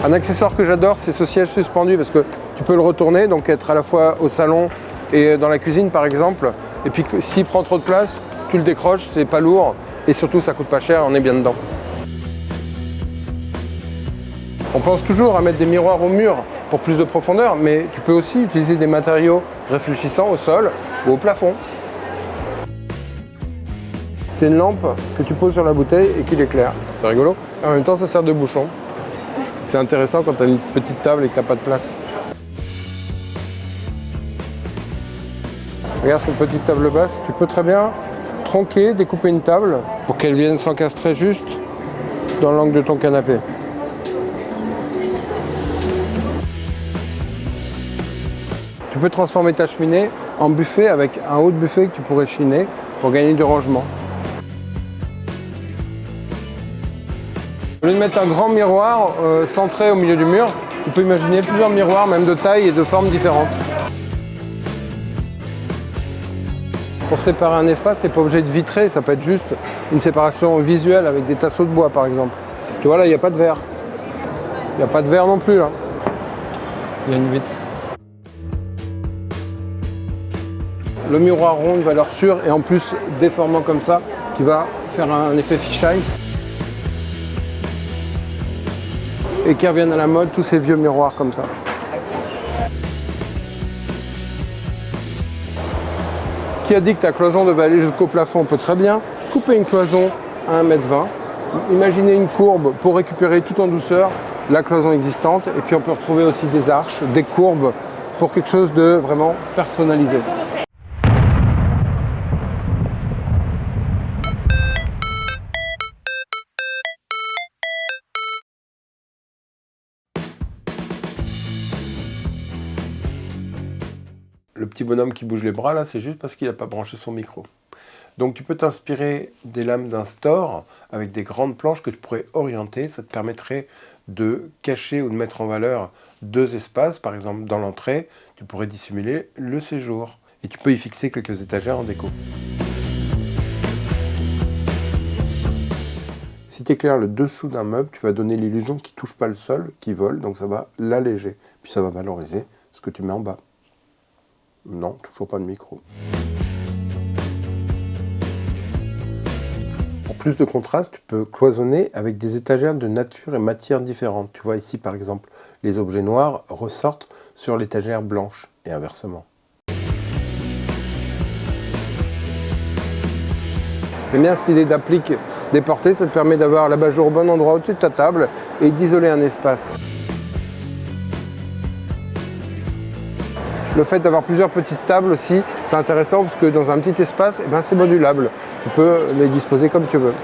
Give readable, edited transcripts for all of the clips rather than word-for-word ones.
Un accessoire que j'adore, c'est ce siège suspendu parce que tu peux le retourner, donc être à la fois au salon et dans la cuisine par exemple. Et puis s'il prend trop de place, tu le décroches, c'est pas lourd et surtout ça coûte pas cher, on est bien dedans. On pense toujours à mettre des miroirs au mur pour plus de profondeur, mais tu peux aussi utiliser des matériaux réfléchissants au sol ou au plafond. C'est une lampe que tu poses sur la bouteille et qui l'éclaire. C'est rigolo. En même temps, ça sert de bouchon. C'est intéressant quand tu as une petite table et que tu n'as pas de place. Regarde cette petite table basse. Tu peux très bien tronquer, découper une table pour qu'elle vienne s'encastrer juste dans l'angle de ton canapé. Tu peux transformer ta cheminée en buffet avec un haut de buffet que tu pourrais chiner pour gagner du rangement. Au lieu de mettre un grand miroir centré au milieu du mur, tu peux imaginer plusieurs miroirs, même de taille et de formes différentes. Pour séparer un espace, tu n'es pas obligé de vitrer, ça peut être juste une séparation visuelle avec des tasseaux de bois par exemple. Tu vois là, il n'y a pas de verre. Il n'y a pas de verre non plus là. Il y a une vitre. Le miroir rond, une valeur sûre et en plus déformant comme ça, qui va faire un effet fisheye. Et qui reviennent à la mode, tous ces vieux miroirs comme ça. Qui a dit que ta cloison devait aller jusqu'au plafond? On peut très bien couper une cloison à 1,20 m. Imaginez une courbe pour récupérer tout en douceur la cloison existante. Et puis on peut retrouver aussi des arches, des courbes pour quelque chose de vraiment personnalisé. Le petit bonhomme qui bouge les bras là, c'est juste parce qu'il n'a pas branché son micro. Donc tu peux t'inspirer des lames d'un store avec des grandes planches que tu pourrais orienter. Ça te permettrait de cacher ou de mettre en valeur deux espaces. Par exemple, dans l'entrée, tu pourrais dissimuler le séjour. Et tu peux y fixer quelques étagères en déco. Si tu éclaires le dessous d'un meuble, tu vas donner l'illusion qu'il ne touche pas le sol, qu'il vole. Donc ça va l'alléger. Puis ça va valoriser ce que tu mets en bas. Non, toujours pas de micro. Pour plus de contraste, tu peux cloisonner avec des étagères de nature et matière différentes. Tu vois ici par exemple, les objets noirs ressortent sur l'étagère blanche et inversement. J'aime bien cette idée d'applique déportée, ça te permet d'avoir l'abat-jour au bon endroit au-dessus de ta table et d'isoler un espace. Le fait d'avoir plusieurs petites tables aussi, c'est intéressant parce que dans un petit espace, c'est modulable. Tu peux les disposer comme tu veux.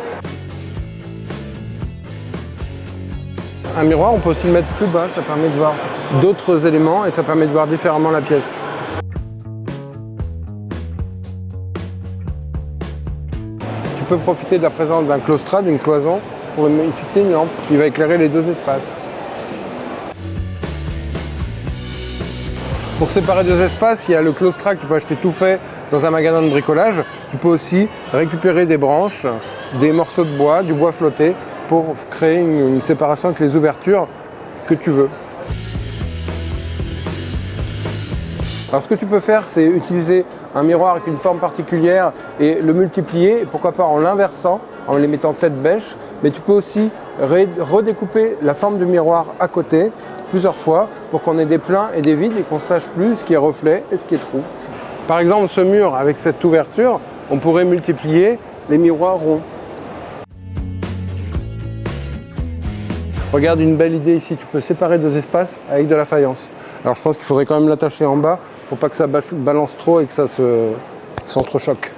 Un miroir, on peut aussi le mettre plus bas, ça permet de voir d'autres éléments et ça permet de voir différemment la pièce. Tu peux profiter de la présence d'un claustrade, d'une cloison, pour y fixer une lampe qui va éclairer les deux espaces. Pour séparer deux espaces, il y a le claustrade que tu peux acheter tout fait dans un magasin de bricolage. Tu peux aussi récupérer des branches, des morceaux de bois, du bois flotté pour créer une séparation avec les ouvertures que tu veux. Alors ce que tu peux faire, c'est utiliser un miroir avec une forme particulière et le multiplier, pourquoi pas en l'inversant, en les mettant tête bêche. Mais tu peux aussi redécouper la forme du miroir à côté plusieurs fois pour qu'on ait des pleins et des vides et qu'on sache plus ce qui est reflet et ce qui est trou. Par exemple, ce mur avec cette ouverture, on pourrait multiplier les miroirs ronds. Regarde une belle idée ici, tu peux séparer deux espaces avec de la faïence. Alors je pense qu'il faudrait quand même l'attacher en bas pour pas que ça balance trop et que ça s'entrechoque.